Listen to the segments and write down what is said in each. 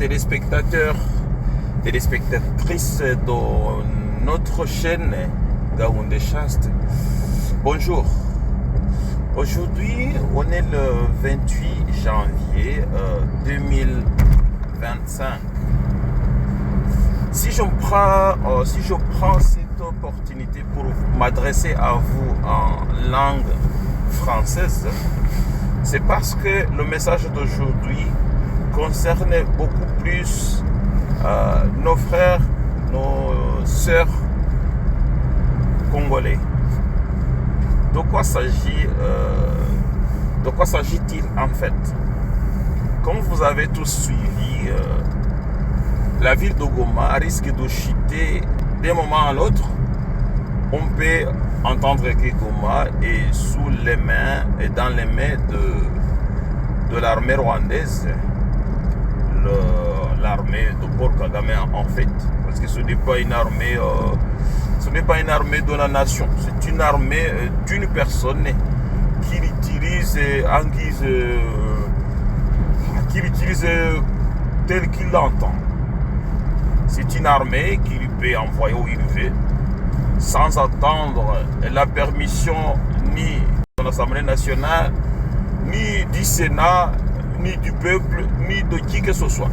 téléspectateurs, téléspectatrices de notre chaîne Gaoundé Chaste. Bonjour. Aujourd'hui, on est le 28 janvier 2025. Si je prends cette opportunité pour m'adresser à vous en langue française, c'est parce que le message d'aujourd'hui concerne beaucoup plus nos frères, nos sœurs congolais. De quoi s'agit-il en fait? Comme vous avez tous suivi, la ville de Goma risque de chuter d'un moment à l'autre. On peut entendre que Goma est sous les mains et dans les mains de l'armée rwandaise, l'armée de Paul Kagame en fait, parce que ce n'est pas une armée, de la nation, c'est une armée d'une personne qui l'utilise en guise, tel qu'il l'entend. C'est une armée qui lui peut envoyer où il veut, sans attendre la permission ni de l'Assemblée nationale, ni du Sénat, ni du peuple, ni de qui que ce soit.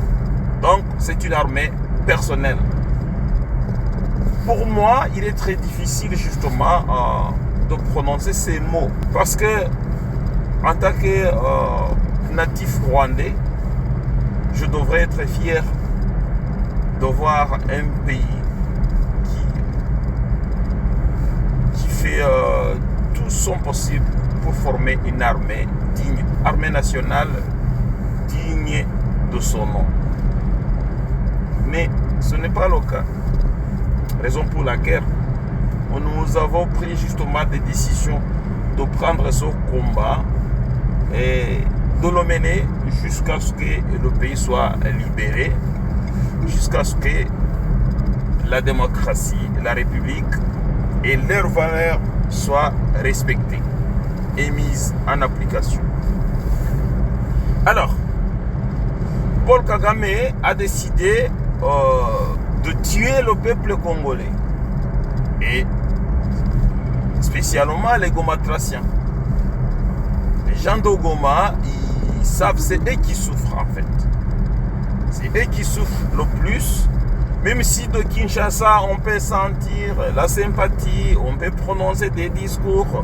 Donc, c'est une armée personnelle. Pour moi, il est très difficile justement de prononcer ces mots. Parce que, en tant que natif rwandais, je devrais être fier de voir un pays qui fait tout son possible pour former une armée digne, armée nationale digne de son nom. Mais ce n'est pas le cas. Raison pour laquelle nous avons pris justement des décisions de prendre ce combat et de le mener jusqu'à ce que le pays soit libéré, jusqu'à ce que la démocratie, la République et leurs valeurs soient respectées et mises en application. Alors, Paul Kagame a décidé de tuer le peuple congolais et spécialement les Gomatraciens. Les gens de Goma, ils savent, c'est eux qui souffrent en fait. C'est eux qui souffrent le plus. Même si de Kinshasa, on peut sentir la sympathie, on peut prononcer des discours.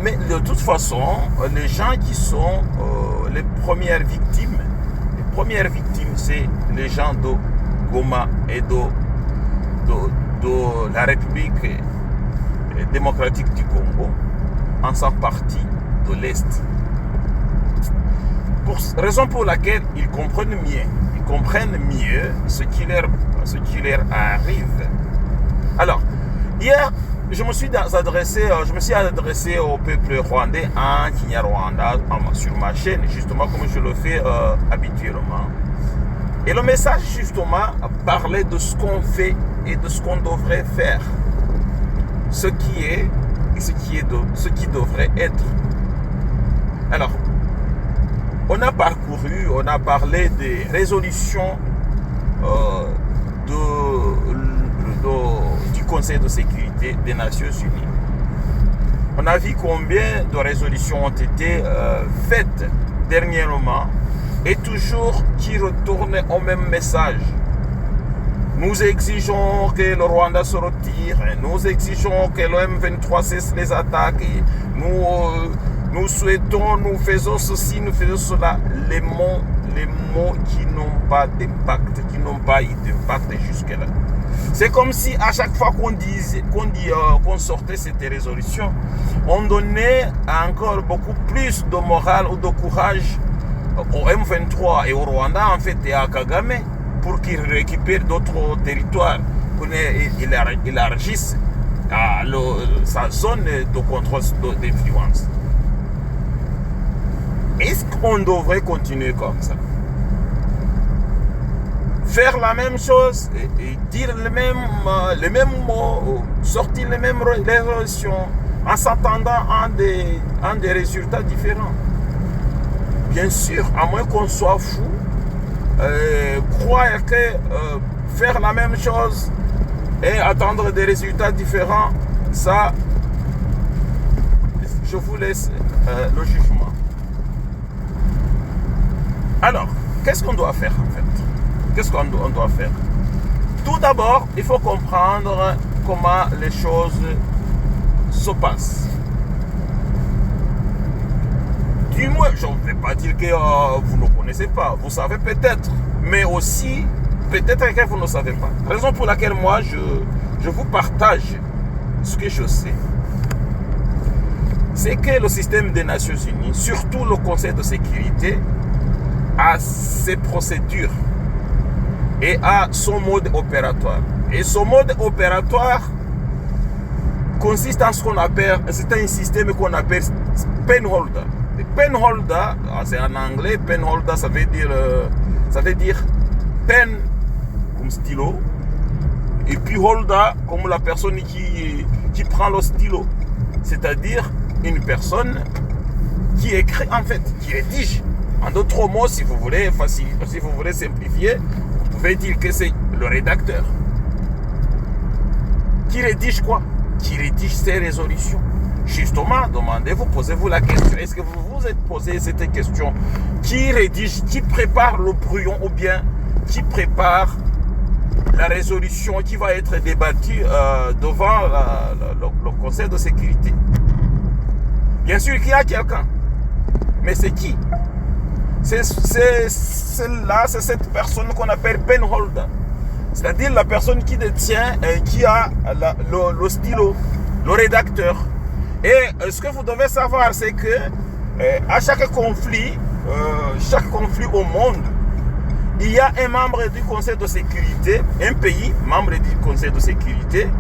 Mais de toute façon, les gens qui sont les premières victimes, c'est les gens de Goma et de la République démocratique du Congo, en sa partie de l'Est. Raison pour laquelle ils comprennent mieux ce qui leur arrive. Alors, hier, je me suis adressé au peuple rwandais en Kinyarwanda sur ma chaîne, justement comme je le fais habituellement. Et le message, justement, parlait de ce qu'on fait et de ce qu'on devrait faire. Ce qui est et ce qui devrait être. Alors, on a parlé des résolutions du Conseil de sécurité des Nations Unies. On a vu combien de résolutions ont été faites dernièrement et toujours qui retournent au même message. Nous exigeons que le Rwanda se retire, nous exigeons que le M23 cesse les attaques, nous souhaitons, nous faisons ceci, nous faisons cela. Les mots qui n'ont pas d'impact, qui n'ont pas eu d'impact jusque-là. C'est comme si à chaque fois qu'on sortait cette résolution, on donnait encore beaucoup plus de morale ou de courage au M23 et au Rwanda en fait et à Kagame pour qu'ils récupèrent d'autres territoires, pour qu'ils élargissent sa zone de contrôle d'influence. Est-ce qu'on devrait continuer comme ça? Faire la même chose et dire les mêmes mots, sortir les mêmes résolutions en s'attendant à des résultats différents. Bien sûr, à moins qu'on soit fou, croire que faire la même chose et attendre des résultats différents, ça, je vous laisse le jugement. Alors, qu'est-ce qu'on doit faire en fait? Qu'est-ce qu'on doit faire? Tout d'abord, il faut comprendre comment les choses se passent. Du moins, je ne vais pas dire que vous ne connaissez pas, vous savez peut-être, mais aussi peut-être que vous ne savez pas. Raison pour laquelle moi, je vous partage ce que je sais. C'est que le système des Nations Unies, surtout le Conseil de sécurité, a ses procédures et a son mode opératoire. Et son mode opératoire consiste en ce qu'on appelle, c'est un système qu'on appelle penholder. Penholder, c'est en anglais, penholder, ça veut dire pen comme stylo, et puis holder comme la personne qui prend le stylo. C'est-à-dire une personne qui écrit en fait, qui rédige. En d'autres mots, si vous voulez simplifier, vous pouvez dire que c'est le rédacteur. Qui rédige quoi? Qui rédige ses résolutions. Justement, posez-vous la question, est-ce que vous vous êtes posé cette question? Qui rédige, qui prépare le brouillon ou bien qui prépare la résolution qui va être débattue devant le Conseil de sécurité? Bien sûr qu'il y a quelqu'un, mais c'est qui? C'est cette personne qu'on appelle penholder, c'est-à-dire la personne qui détient et qui a le stylo, le rédacteur. Et ce que vous devez savoir, c'est que à chaque conflit au monde, il y a un membre du Conseil de sécurité, un pays membre du Conseil de sécurité,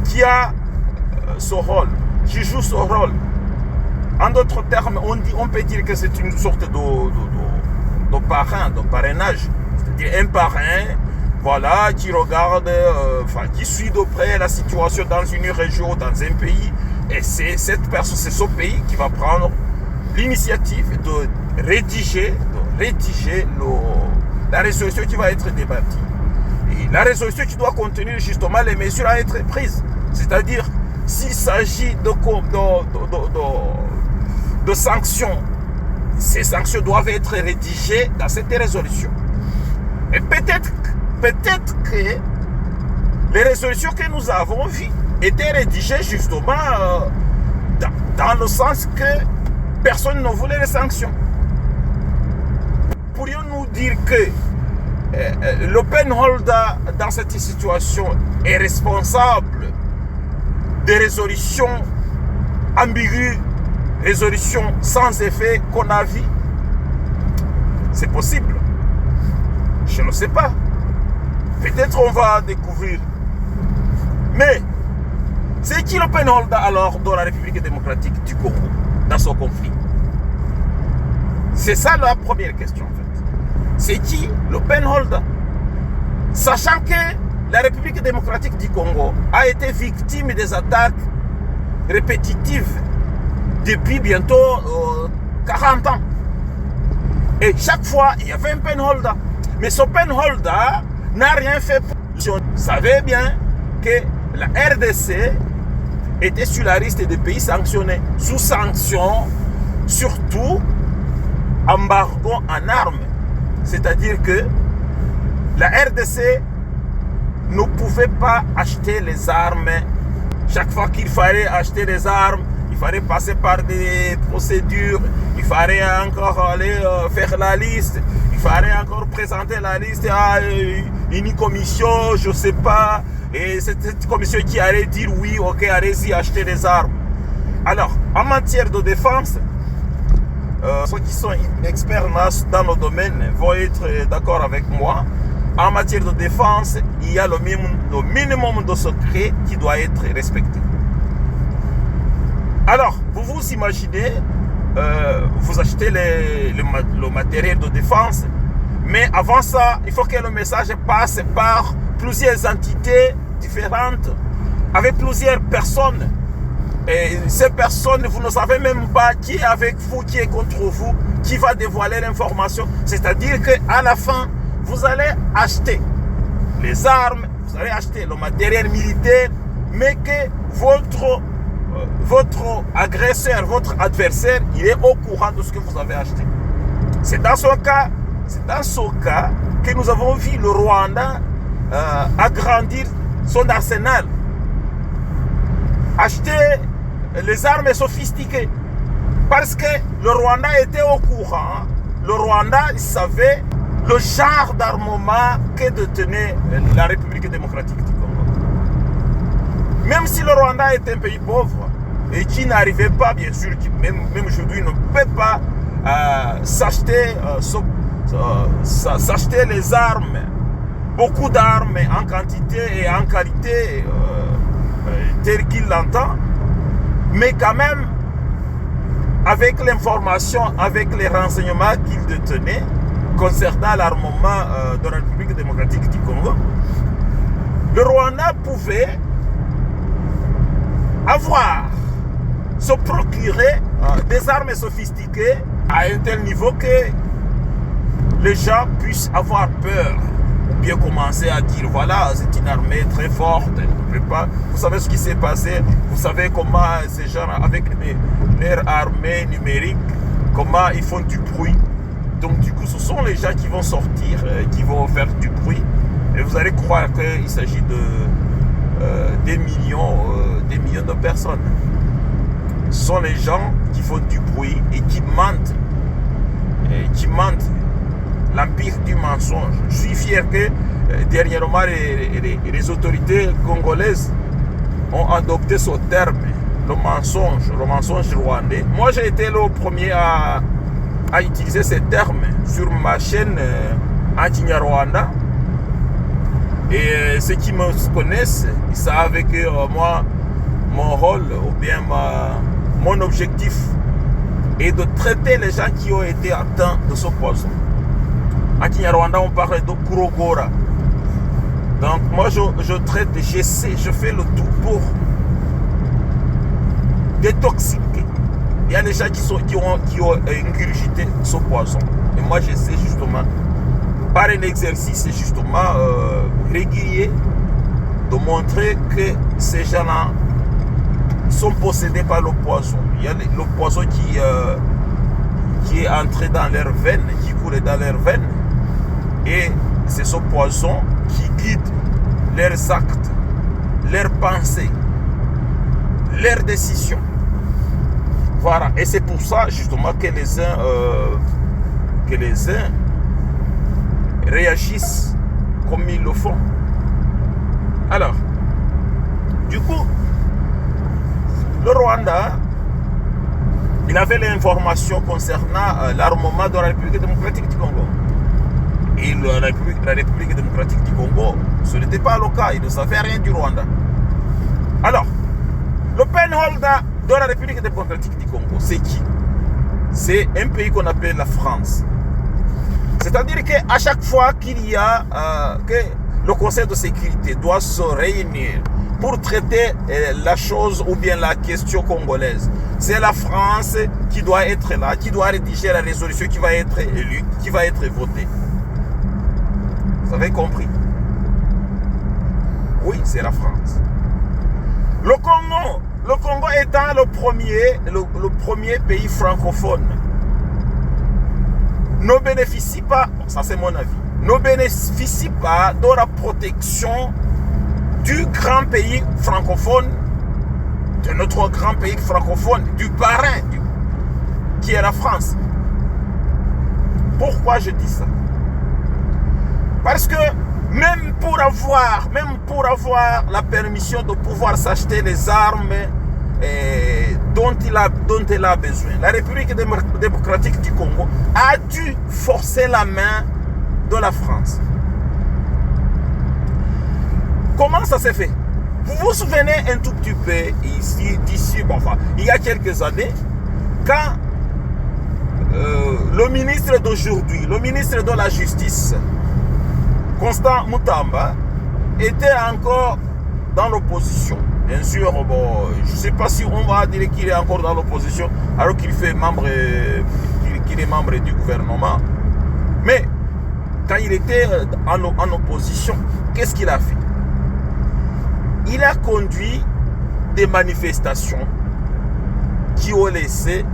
qui a ce rôle, qui joue ce rôle. En d'autres termes, on peut dire que c'est une sorte de parrain, de parrainage. C'est-à-dire un parrain, voilà, qui regarde, qui suit de près la situation dans une région, dans un pays. Et c'est cette personne, c'est ce pays qui va prendre l'initiative de rédiger la résolution qui va être débattue. Et la résolution qui doit contenir justement les mesures à être prises. C'est-à-dire, s'il s'agit de sanctions, ces sanctions doivent être rédigées dans cette résolution. Et peut-être que les résolutions que nous avons vues étaient rédigées justement dans le sens que personne ne voulait les sanctions. Pourrions-nous dire que le penholder dans cette situation est responsable des résolutions ambiguës, résolutions sans effet qu'on a vues? C'est possible. Je ne sais pas. Peut-être on va découvrir. Mais c'est qui le penholder alors dans la République démocratique du Congo, dans ce conflit? C'est ça la première question en fait. C'est qui le penholder? Sachant que la République démocratique du Congo a été victime des attaques répétitives depuis bientôt 40 ans. Et chaque fois, il y avait un penholder. Mais ce penholder n'a rien fait pour... Vous savez bien que la RDC était sur la liste des pays sanctionnés. Sous sanction, surtout embargo en armes. C'est-à-dire que la RDC ne pouvait pas acheter les armes. Chaque fois qu'il fallait acheter les armes, il fallait passer par des procédures, il fallait encore aller faire la liste, il fallait encore présenter la liste à une commission, je ne sais pas, et cette commission qui allait dire oui, ok, allez-y, acheter les armes. Alors, en matière de défense, ceux qui sont experts dans le domaine vont être d'accord avec moi. En matière de défense, il y a le minimum de secret qui doit être respecté. Alors, vous vous imaginez, vous achetez le matériel de défense, mais avant ça, il faut que le message passe par plusieurs entités différentes, avec plusieurs personnes Et ces personnes, vous ne savez même pas qui est avec vous, qui est contre vous, qui va dévoiler l'information. C'est-à-dire qu'à la fin, vous allez acheter les armes, vous allez acheter le matériel militaire, mais que votre agresseur, votre adversaire, il est au courant de ce que vous avez acheté. C'est dans ce cas que nous avons vu le Rwanda agrandir son arsenal, acheter les armes sophistiquées, parce que le Rwanda était au courant. Le Rwanda, il savait le genre d'armement que détenait la République démocratique du Congo. Même si le Rwanda est un pays pauvre et qui n'arrivait pas, bien sûr, qui même aujourd'hui ne peut pas s'acheter les armes, beaucoup d'armes en quantité et en qualité telle qu'il l'entend, mais quand même avec l'information, avec les renseignements qu'il détenait concernant l'armement de la République démocratique du Congo, le Rwanda pouvait se procurer des armes sophistiquées à un tel niveau que les gens puissent avoir peur ou bien commencer à dire voilà, c'est une armée très forte. Vous savez ce qui s'est passé, vous savez comment ces gens avec leur armée numérique, comment ils font du bruit. Donc du coup, ce sont les gens qui vont sortir, qui vont faire du bruit. Et vous allez croire qu'il s'agit de des millions de personnes. Ce sont les gens qui font du bruit et qui mentent. L'empire du mensonge. Je suis fier que dernièrement les autorités congolaises ont adopté ce terme, le mensonge rwandais. Moi, j'ai été le premier à utiliser ces termes sur ma chaîne Anti-Rwanda. Et ceux qui me connaissent, ils savent que moi, mon rôle ou bien mon objectif est de traiter les gens qui ont été atteints de ce poison. En Kinyarwanda, on parle de Kurogora. Donc moi, je traite, j'essaie, je fais le tout pour détoxiquer. Il y a des gens qui ont ingurgité ce poison. Et moi, j'essaie justement, par un exercice justement régulier, de montrer que ces gens-là sont possédés par le poison. Il y a le poison qui est entré dans leurs veines, qui coule dans leurs veines. Et c'est ce poison qui guide leurs actes, leurs pensées, leurs décisions. Voilà. Et c'est pour ça justement que les uns réagissent comme ils le font. Alors, du coup, le Rwanda, il avait l'information concernant l'armement de la République démocratique du Congo. Et la République démocratique du Congo, ce n'était pas le cas, il ne savait rien du Rwanda. Alors, le penholder de la République démocratique du Congo, c'est qui? C'est un pays qu'on appelle la France. C'est-à-dire qu'à chaque fois qu'il y a que le Conseil de sécurité doit se réunir pour traiter la chose ou bien la question congolaise, c'est la France qui doit être là, qui doit rédiger la résolution qui va être élue, qui va être votée. Vous avez compris? Oui, c'est la France. Le Congo étant le premier pays francophone, ne bénéficie pas, ça c'est mon avis, ne bénéficie pas de la protection du grand pays francophone, de notre grand pays francophone, du parrain, qui est la France. Pourquoi je dis ça? Parce que même pour avoir la permission de pouvoir s'acheter les armes dont il a besoin, la République démocratique du Congo a dû forcer la main de la France. Comment ça s'est fait? Vous vous souvenez un tout petit peu d'ici, il y a quelques années, quand le ministre d'aujourd'hui, le ministre de la Justice, Constant Mutamba, était encore dans l'opposition. Bien sûr, bon, je ne sais pas si on va dire qu'il est encore dans l'opposition alors qu'il est membre du gouvernement. Mais quand il était en opposition, qu'est-ce qu'il a fait? Il a conduit des manifestations qui ont laissé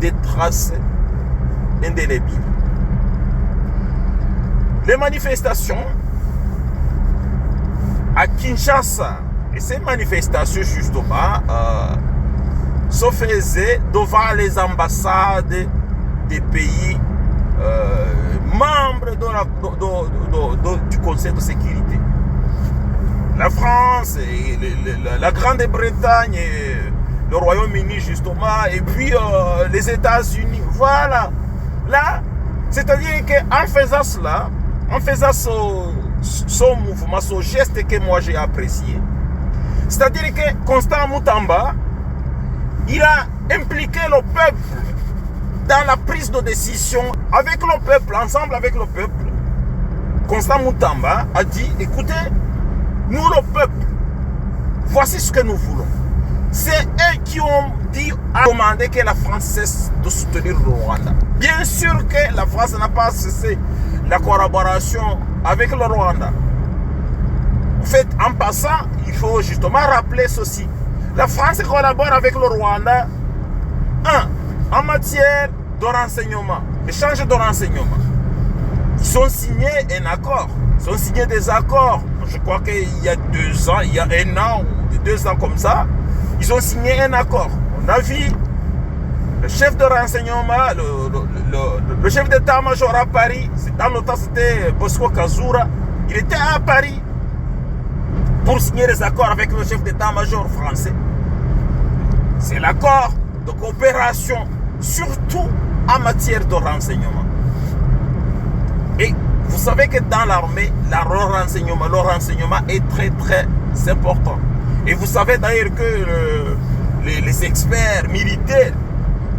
des traces indélébiles. Les manifestations à Kinshasa, et ces manifestations justement se faisaient devant les ambassades des pays membres du Conseil de sécurité. La France, et la Grande-Bretagne, et le Royaume-Uni justement, et puis les États-Unis. Voilà. Là, c'est-à-dire qu'en faisant cela, en faisant son mouvement, ce geste que moi j'ai apprécié, c'est-à-dire que Constant Moutamba, il a impliqué le peuple dans la prise de décision avec le peuple, ensemble avec le peuple. Constant Moutamba a dit, écoutez, nous le peuple, voici ce que nous voulons. C'est eux qui ont demandé que la France cesse de soutenir le Rwanda. Bien sûr que la France n'a pas cessé la collaboration avec le Rwanda. En fait, en passant, il faut justement rappeler ceci. La France collabore avec le Rwanda, en matière de renseignement, échange de renseignements. Ils ont signé un accord, ils ont signé des accords. Je crois qu'il y a 2 ans, il y a 1 an ou 2 ans comme ça, ils ont signé un accord. On a vu le chef de renseignement, le chef d'état-major à Paris, dans le temps c'était Bosco Kazura, il était à Paris pour signer des accords avec le chef d'état-major français. C'est l'accord de coopération, surtout en matière de renseignement. Et vous savez que dans l'armée, le renseignement est très très important. Et vous savez d'ailleurs que les experts militaires,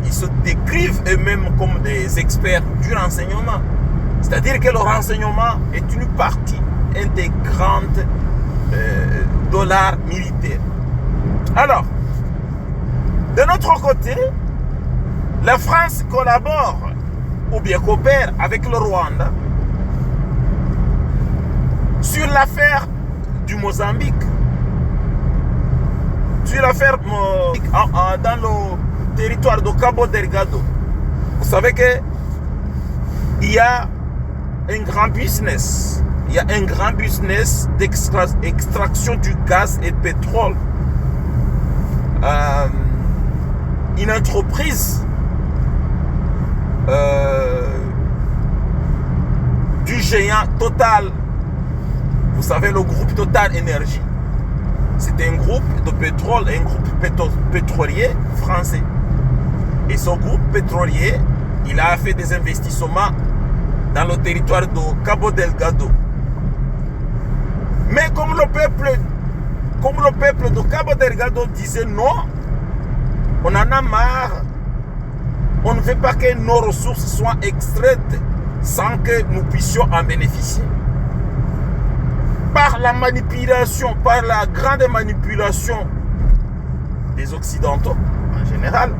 ils se décrivent eux-mêmes comme des experts du renseignement. C'est-à-dire que le renseignement est une partie intégrante de l'art militaire. Alors, de notre côté, la France collabore ou bien coopère avec le Rwanda sur l'affaire du Mozambique. Sur l'affaire dans le territoire de Cabo Delgado. Vous savez que il y a un grand business. Il y a un grand business d'extraction du gaz et pétrole. Une entreprise du géant Total. Vous savez, le groupe Total Énergie. C'est un groupe de pétrole, un groupe pétrolier français. Et ce groupe pétrolier, il a fait des investissements dans le territoire de Cabo Delgado. Mais comme le peuple de Cabo Delgado disait non, on en a marre. On ne veut pas que nos ressources soient extraites sans que nous puissions en bénéficier. Par la manipulation, par la grande manipulation des Occidentaux en général,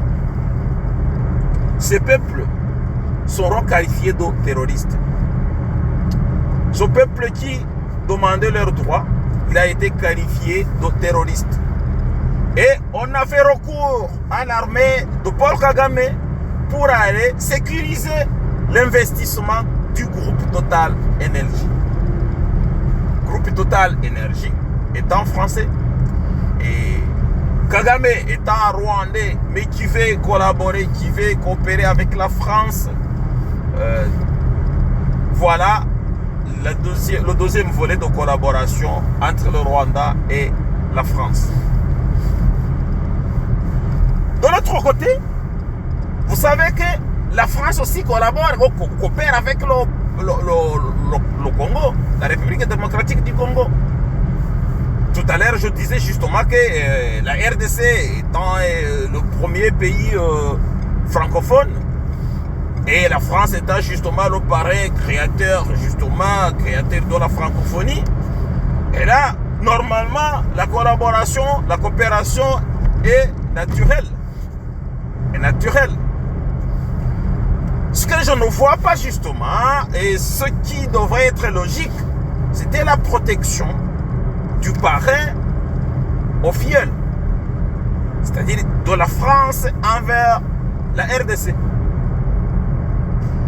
ces peuples seront qualifiés de terroristes. Ce peuple qui demandait leurs droits, il a été qualifié de terroriste. Et on a fait recours à l'armée de Paul Kagame pour aller sécuriser l'investissement du groupe Total Énergie. Groupe Total Énergie étant français et Kagame étant rwandais, mais qui veut collaborer, qui veut coopérer avec la France. Voilà le deuxième volet de collaboration entre le Rwanda et la France. De l'autre côté, vous savez que la France aussi collabore, coopère avec le Congo, la République démocratique du Congo. Tout à l'heure, je disais justement que la RDC étant le premier pays francophone et la France étant justement le parrain créateur justement Nkrumah, créateur de la francophonie. Et là, normalement, la collaboration, la coopération est naturelle. Est naturelle. Ce que je ne vois pas justement, et ce qui devrait être logique, c'était la protection du parrain au filleul. C'est-à-dire de la France envers la RDC.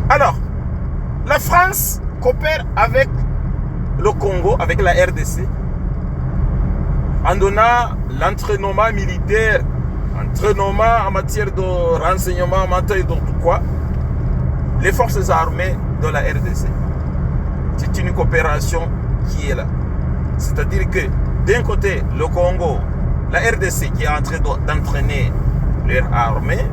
Alors, la France coopère avec le Congo, avec la RDC, en donnant l'entraînement militaire, entraînement en matière de renseignement, en matière de tout quoi, les forces armées de la RDC. C'est une coopération qui est là. C'est-à-dire que d'un côté, le Congo, la RDC qui est en train d'entraîner leur armée,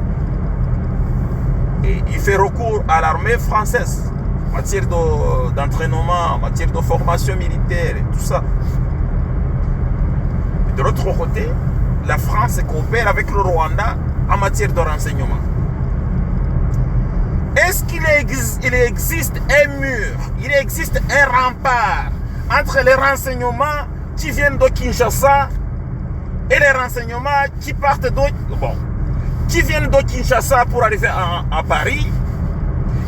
et il fait recours à l'armée française en matière d'entraînement, en matière de formation militaire et tout ça. Et de l'autre côté, la France coopère avec le Rwanda en matière de renseignement. Est-ce qu'il existe un mur, il existe un rempart entre les renseignements qui viennent de Kinshasa et les renseignements qui partent qui viennent de Kinshasa pour arriver à Paris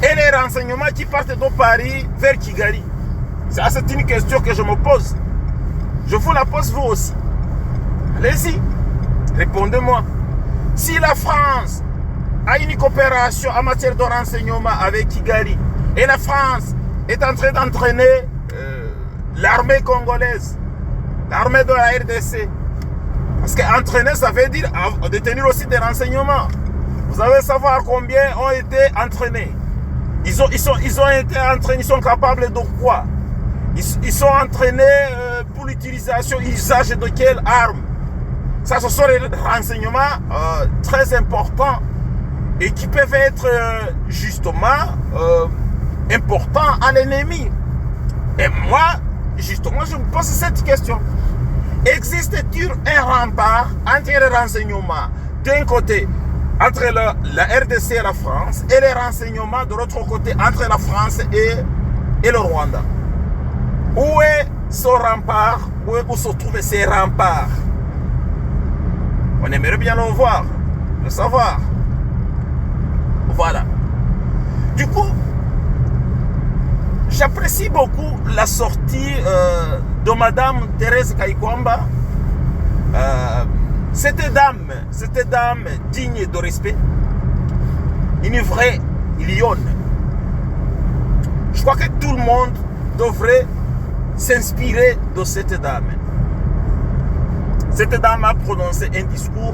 et les renseignements qui partent de Paris vers Kigali? Ça, c'est une question que je me pose. Je vous la pose vous aussi. Allez-y, répondez-moi. Si la France a une coopération en matière de renseignement avec Kigali et la France est en train d'entraîner l'armée congolaise, l'armée de la RDC, parce qu'entraîner, ça veut dire détenir aussi des renseignements. Vous allez savoir combien ont été entraînés. Ils ont été entraînés, ils sont capables de quoi? Ils sont entraînés pour l'utilisation, usage de quelle arme? Ça, ce sont les renseignements très importants et qui peuvent être justement importants à l'ennemi. Et moi, justement, je me pose cette question. Existe-t-il un rempart entre les renseignements d'un côté, entre la RDC et la France, et les renseignements de l'autre côté, entre la France et le Rwanda? Où est ce rempart? Où se trouvent ces remparts? On aimerait bien le voir, le savoir. Voilà. Du coup, j'apprécie beaucoup la sortie de Madame Thérèse Kaikwamba. Cette dame digne de respect, une vraie lionne. Je crois que tout le monde devrait s'inspirer de cette dame. Cette dame a prononcé un discours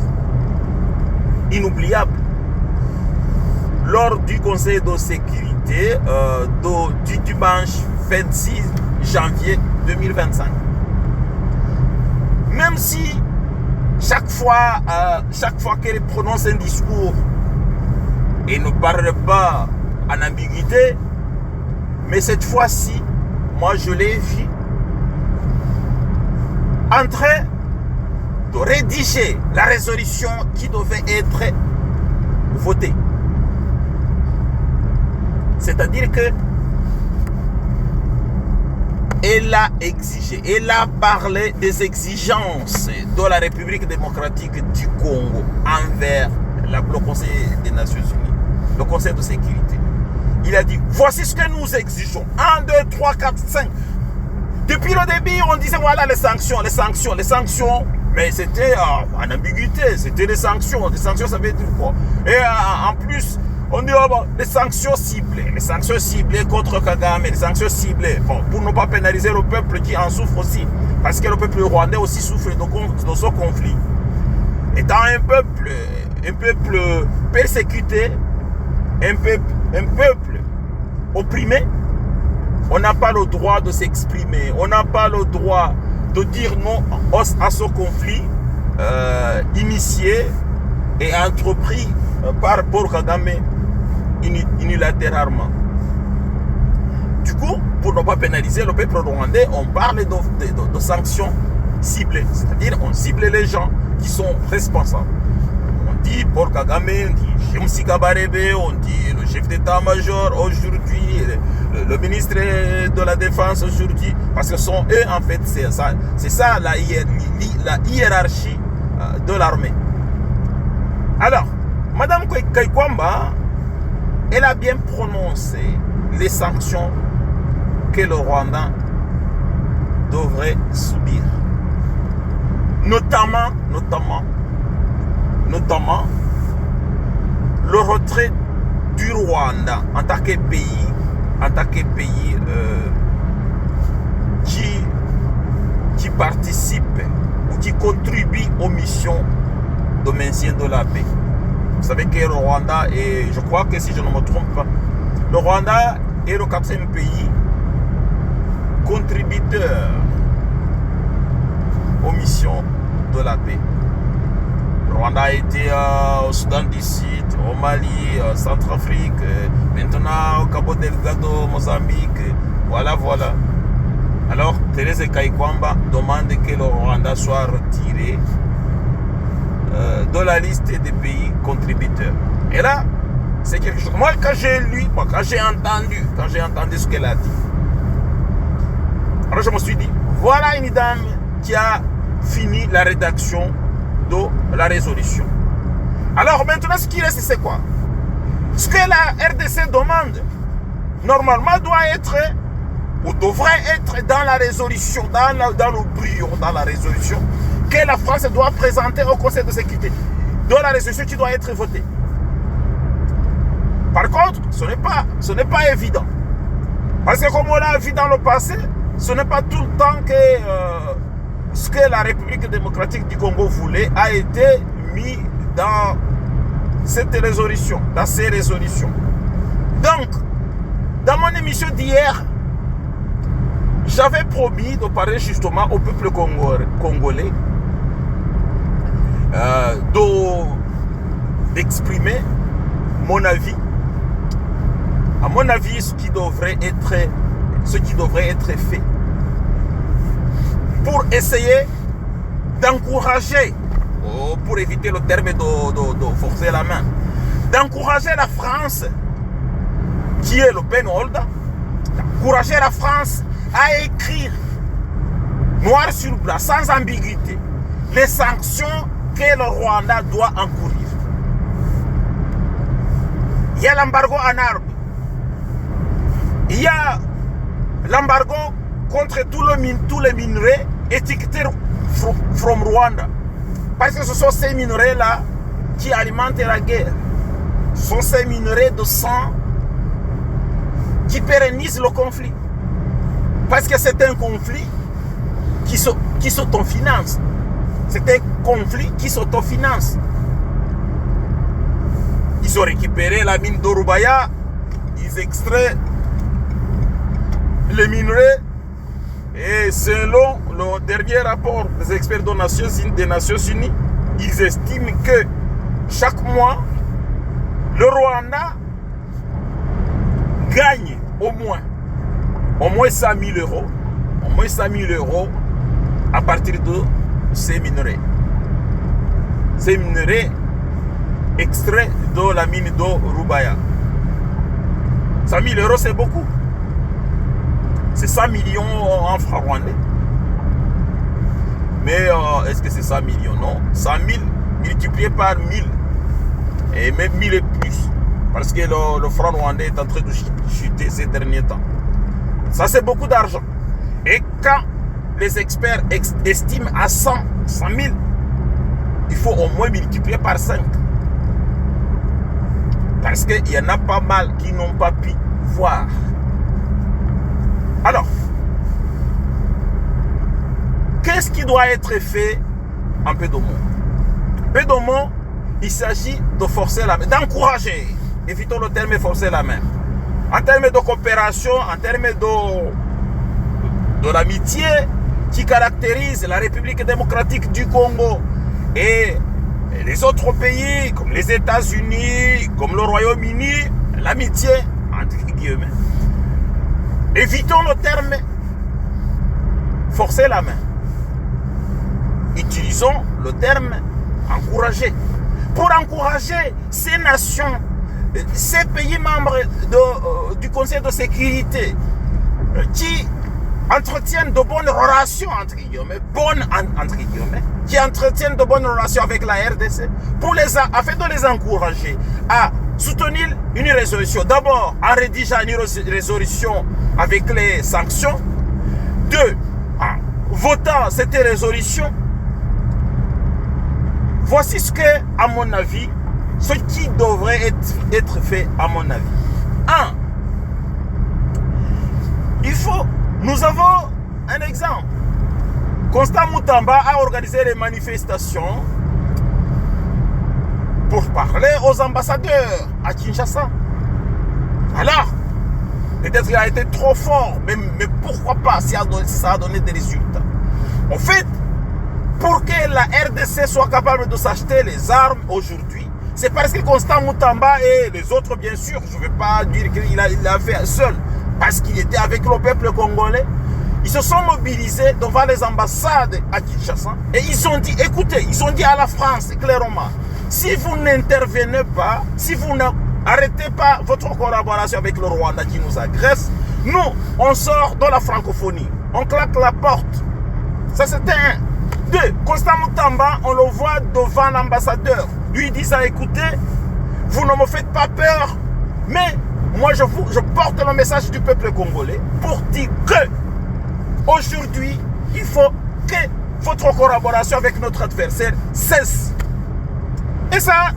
inoubliable lors du Conseil de sécurité du dimanche 26 janvier 2025. Même si chaque fois qu'elle prononce un discours, elle ne parle pas en ambiguïté, mais cette fois-ci, moi je l'ai vu en train de rédiger la résolution qui devait être votée. C'est-à-dire que elle a exigé, elle a parlé des exigences de la République démocratique du Congo envers le Conseil des Nations Unies, le Conseil de sécurité. Il a dit, voici ce que nous exigeons. 1, 2, 3, 4, 5. Depuis le début, on disait, voilà les sanctions. Mais c'était en ambiguïté, c'était des sanctions. Des sanctions, ça veut dire quoi? Et en plus, on dit les sanctions ciblées contre Kagame, les sanctions ciblées, pour ne pas pénaliser le peuple qui en souffre aussi, parce que le peuple rwandais aussi souffre de ce conflit. Étant un peuple persécuté, un peuple opprimé, on n'a pas le droit de s'exprimer, on n'a pas le droit de dire non à ce conflit initié et entrepris par Paul Kagame unilatéralement. Du coup, pour ne pas pénaliser le peuple rwandais, on parle de sanctions ciblées. C'est-à-dire, on cible les gens qui sont responsables. On dit Paul Kagame, on dit James Kabarebe, on dit le chef d'état-major aujourd'hui, le ministre de la Défense aujourd'hui, parce que sont eux, en fait, c'est ça la hiérarchie de l'armée. Alors, Madame Kaikwamba, elle a bien prononcé les sanctions que le Rwanda devrait subir. Notamment le retrait du Rwanda en tant que pays, qui participe ou qui contribue aux missions de maintien de la paix. Vous savez que le Rwanda est, je crois que si je ne me trompe pas, le Rwanda est le 4e pays contributeur aux missions de la paix. Le Rwanda a été au Soudan du Sud, au Mali, en Centrafrique, maintenant au Cabo Delgado, Mozambique, voilà. Alors, Thérèse Kaikwamba demande que le Rwanda soit retiré de la liste des pays contributeurs. Et là, c'est quelque chose. Moi, quand j'ai entendu ce qu'elle a dit, alors je me suis dit, voilà une dame qui a fini la rédaction de la résolution. Alors maintenant, ce qui reste, c'est quoi? Ce que la RDC demande, normalement, doit être, ou devrait être dans la résolution, dans le brouillon, dans la résolution, que la France doit présenter au Conseil de sécurité. Dans la résolution qui doit être votée. Par contre, ce n'est pas évident. Parce que comme on l'a vu dans le passé, ce n'est pas tout le temps que ce que la République démocratique du Congo voulait a été mis dans cette résolution, dans ces résolutions. Donc, dans mon émission d'hier, j'avais promis de parler justement au peuple congolais, d'exprimer mon avis. À mon avis, ce qui devrait être fait pour essayer d'encourager, pour éviter le terme de forcer la main, d'encourager la France, qui est le penholder, d'encourager la France à écrire noir sur blanc, sans ambiguïté, les sanctions que le Rwanda doit encourir. Il y a l'embargo en armes. Il y a l'embargo contre tous les minerais étiquetés from Rwanda. Parce que ce sont ces minerais-là qui alimentent la guerre. Ce sont ces minerais de sang qui pérennisent le conflit. Parce que c'est un conflit qui s'autofinance. C'est un conflit qui s'autofinance. Ils ont récupéré la mine d'Orubaya, ils extraient les minerais, et selon le dernier rapport des experts des Nations Unies, ils estiment que chaque mois, le Rwanda gagne au moins 100 000 euros, à partir de ces minerais. Ces minerais extraits de la mine d'Orubaya. 100 000 euros, c'est beaucoup. C'est 100 millions en francs rwandais. Mais est-ce que c'est 100 millions? Non. 100 000 multiplié par 1000. Et même 1000 et plus. Parce que le franc rwandais est en train de chuter ces derniers temps. Ça, c'est beaucoup d'argent. Et quand les experts estiment à 100 000, il faut au moins multiplier par 5. Parce qu'il y en a pas mal qui n'ont pas pu voir. Alors, qu'est-ce qui doit être fait en Pédomont? Pédomont, il s'agit de forcer la main, d'encourager, évitons le terme forcer la main, en termes de coopération, en termes de l'amitié qui caractérise la République démocratique du Congo et les autres pays comme les États-Unis, comme le Royaume-Uni, l'amitié, entre guillemets. Évitons le terme forcer la main. Utilisons le terme encourager. Pour encourager ces nations ces pays membres du Conseil de sécurité qui entretiennent de bonnes relations, entre guillemets, qui entretiennent de bonnes relations avec la RDC, afin de les encourager à soutenir une résolution. D'abord, en rédigeant une résolution avec les sanctions. Deux, en votant cette résolution. Voici ce que, à mon avis, ce qui devrait être fait, à mon avis. Un, nous avons un exemple. Constant Moutamba a organisé des manifestations pour parler aux ambassadeurs à Kinshasa. Alors, peut-être qu'il a été trop fort, mais pourquoi pas si ça a donné des résultats. En fait, pour que la RDC soit capable de s'acheter les armes aujourd'hui, c'est parce que Constant Moutamba et les autres, bien sûr, je ne vais pas dire qu'il a fait seul, parce qu'il était avec le peuple congolais, ils se sont mobilisés devant les ambassades à Kinshasa et ils ont dit, écoutez, ils ont dit à la France clairement, si vous n'intervenez pas, si vous n'arrêtez pas votre collaboration avec le Rwanda qui nous agresse, nous, on sort de la francophonie, on claque la porte. Ça c'était un. Deux, Constant Moutamba, on le voit devant l'ambassadeur, lui disant, écoutez, vous ne me faites pas peur, mais moi je porte le message du peuple congolais pour dire que aujourd'hui, il faut que votre collaboration avec notre adversaire cesse. Et ça,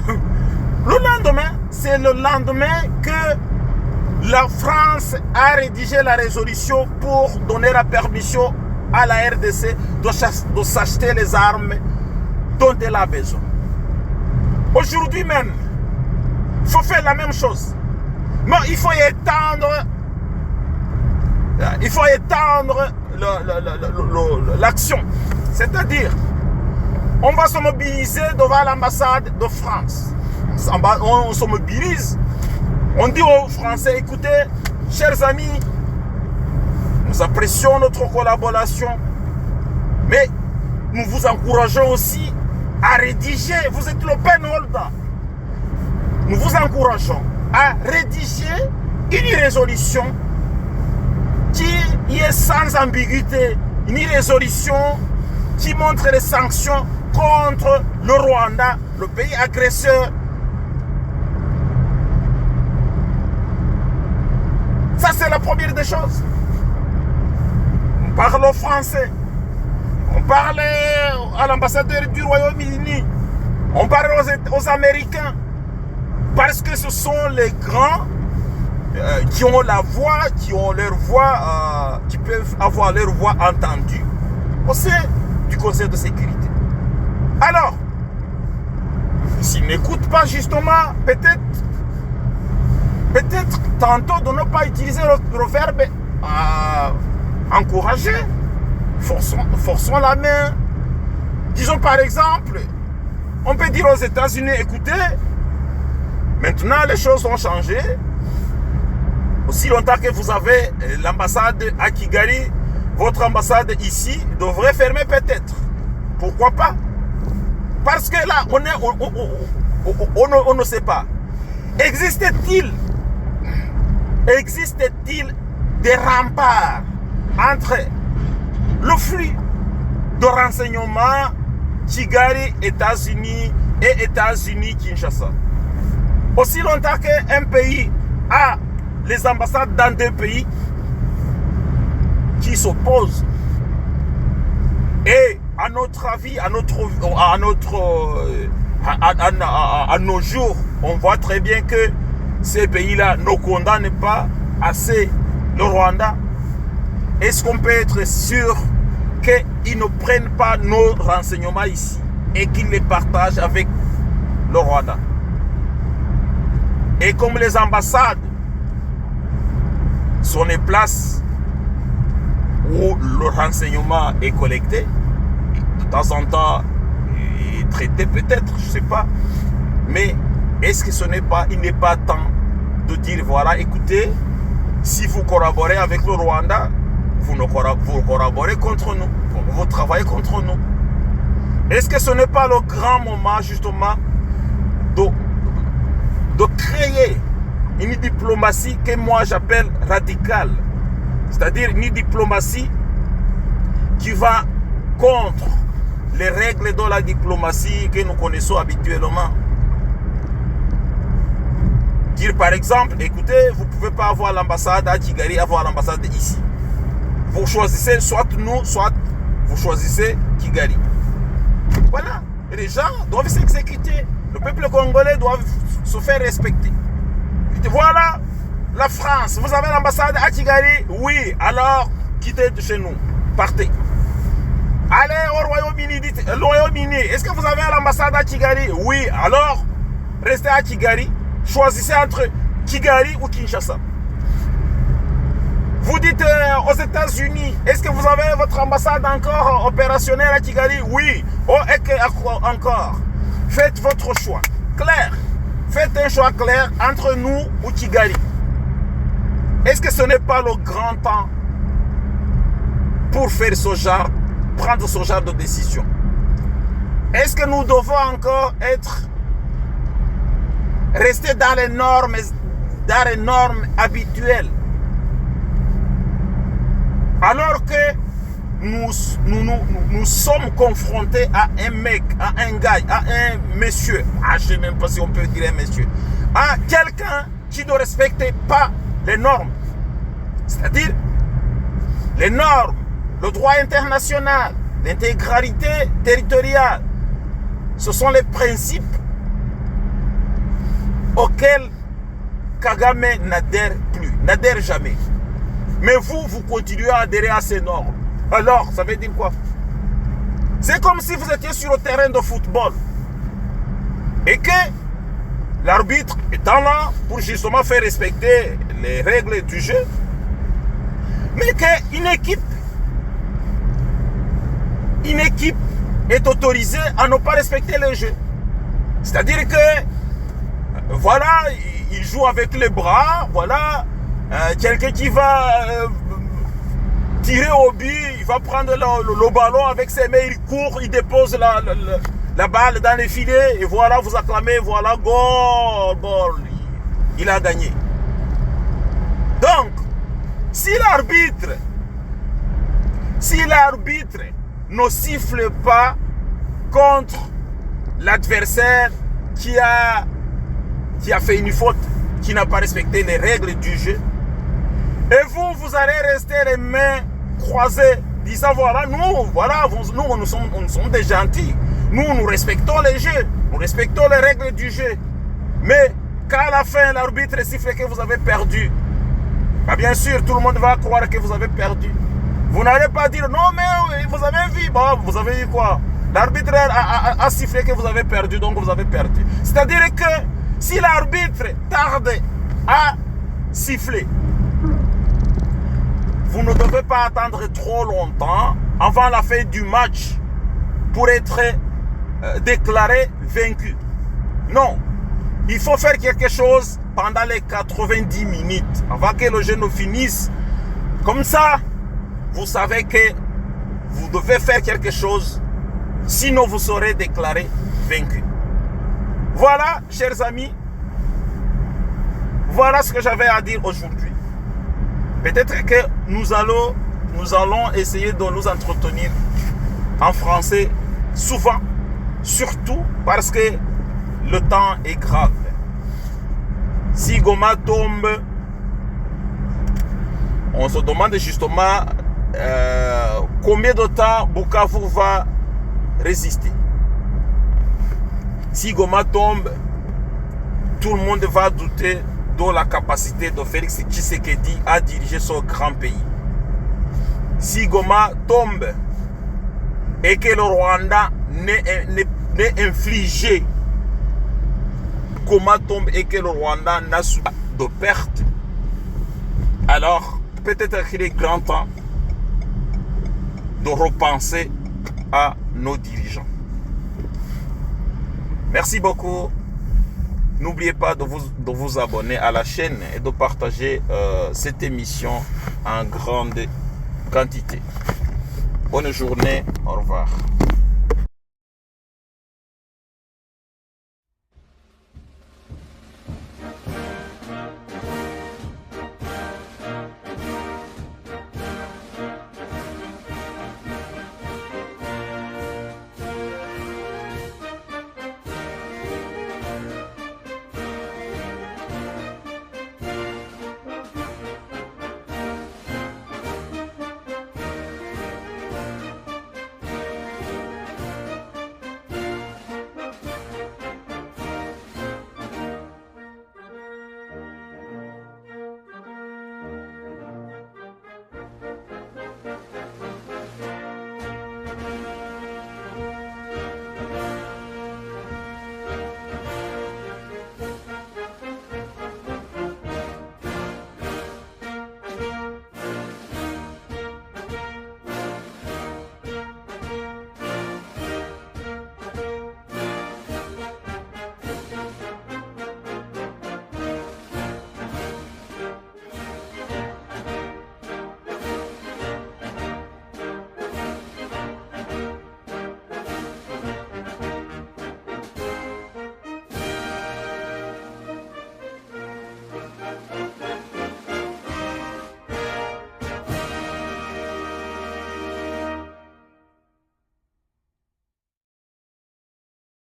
le lendemain, c'est le lendemain que la France a rédigé la résolution pour donner la permission à la RDC de s'acheter les armes dont elle a besoin. Aujourd'hui même, il faut faire la même chose. Mais il faut étendre l'action. C'est-à-dire, on va se mobiliser devant l'ambassade de France. On se mobilise. On dit aux Français, écoutez, chers amis, nous apprécions notre collaboration, mais nous vous encourageons aussi à rédiger, vous êtes le penholder, nous vous encourageons à rédiger une résolution qui est sans ambiguïté, une résolution qui montre les sanctions contre le Rwanda, le pays agresseur. Ça, c'est la première des choses. On parle aux Français, on parle à l'ambassadeur du Royaume-Uni, on parle aux Américains, parce que ce sont les grands qui ont la voix, qui ont leur voix, qui peuvent avoir leur voix entendue au sein du Conseil de sécurité. Alors, s'ils n'écoutent pas justement, peut-être tantôt de ne pas utiliser le verbe encourager, forçons la main. Disons par exemple, on peut dire aux États-Unis, écoutez, maintenant les choses ont changé. Aussi longtemps que vous avez l'ambassade à Kigali, votre ambassade ici devrait fermer peut-être. Pourquoi pas? Parce que là, on ne sait pas. Existe-t-il des remparts entre le flux de renseignements Kigali, États-Unis et États-Unis, Kinshasa? Aussi longtemps qu'un pays a les ambassades dans deux pays qui s'opposent, et à notre avis, à nos jours, on voit très bien que ces pays-là ne condamnent pas assez le Rwanda. Est-ce qu'on peut être sûr qu'ils ne prennent pas nos renseignements ici et qu'ils les partagent avec le Rwanda? Et comme les ambassades sont les places où le renseignement est collecté, de temps en temps traité peut-être, je ne sais pas, mais est-ce que il n'est pas temps de dire, voilà, écoutez, si vous collaborez avec le Rwanda, vous collaborez contre nous, vous travaillez contre nous. Est-ce que ce n'est pas le grand moment justement de créer une diplomatie que moi j'appelle radicale. C'est-à-dire une diplomatie qui va contre les règles de la diplomatie que nous connaissons habituellement. Dire par exemple, écoutez, vous ne pouvez pas avoir l'ambassade à Kigali, avoir l'ambassade ici. Vous choisissez soit nous, soit vous choisissez Kigali. Voilà. Et les gens doivent s'exécuter. Le peuple congolais doit se faire respecter. Voilà, la France, vous avez l'ambassade à Kigali? Oui, alors quittez de chez nous. Partez. Allez au Royaume-Uni. Le Royaume-Uni, est-ce que vous avez l'ambassade à Kigali? Oui, alors restez à Kigali. Choisissez entre Kigali ou Kinshasa. Vous dites aux États-Unis, est-ce que vous avez votre ambassade encore opérationnelle à Kigali? Oui. Oh, et encore. Faites votre choix. Clair. Faites un choix clair entre nous ou Kigali. Est-ce que ce n'est pas le grand temps pour faire ce genre, prendre ce genre de décision? Est-ce que nous devons encore rester dans les normes habituelles? Alors que nous sommes confrontés à un mec, à un gars, à un monsieur, je ne sais même pas si on peut dire un monsieur, à quelqu'un qui ne respecte pas les normes. C'est-à-dire les normes, le droit international, l'intégralité territoriale. Ce sont les principes auxquels Kagame n'adhère jamais. Mais vous continuez à adhérer à ces normes. Alors, ça veut dire quoi? C'est comme si vous étiez sur le terrain de football et que l'arbitre étant là pour justement faire respecter les règles du jeu, mais qu'une équipe est autorisée à ne pas respecter le jeu. C'est-à-dire que, voilà, il joue avec les bras, voilà, quelqu'un qui va tirer au but, il va prendre le ballon avec ses mains, il court, il dépose la balle dans les filets, et voilà, vous acclamez, voilà, goal, il a gagné. Donc, si l'arbitre ne siffle pas contre l'adversaire qui a fait une faute, qui n'a pas respecté les règles du jeu, et vous allez rester les mains croisées, disant voilà, nous sommes des gentils, nous respectons les jeux, nous respectons les règles du jeu, mais quand à la fin l'arbitre siffle que vous avez perdu, bien sûr tout le monde va croire que vous avez perdu. Vous n'allez pas dire non mais vous avez vu, vous avez vu quoi? L'arbitre a sifflé que vous avez perdu, donc vous avez perdu. C'est-à-dire que si l'arbitre tarde à siffler, vous ne devez pas attendre trop longtemps avant la fin du match pour être déclaré vaincu. Non, il faut faire quelque chose pendant les 90 minutes avant que le jeu ne finisse. Comme ça, vous savez que vous devez faire quelque chose, sinon vous serez déclaré vaincu. Voilà, chers amis, voilà ce que j'avais à dire aujourd'hui. Peut-être que nous allons essayer de nous entretenir en français souvent, surtout parce que le temps est grave. Si Goma tombe, on se demande justement combien de temps Bukavu va résister. Si Goma tombe, tout le monde va douter de la capacité de Félix Tshisekedi à diriger ce grand pays. Si Goma tombe et que le Rwanda n'est infligé, Goma tombe et que le Rwanda n'a subi de perte, alors peut-être qu'il est grand temps de repenser à nos dirigeants. Merci beaucoup. N'oubliez pas de vous abonner à la chaîne et de partager cette émission en grande quantité. Bonne journée, au revoir.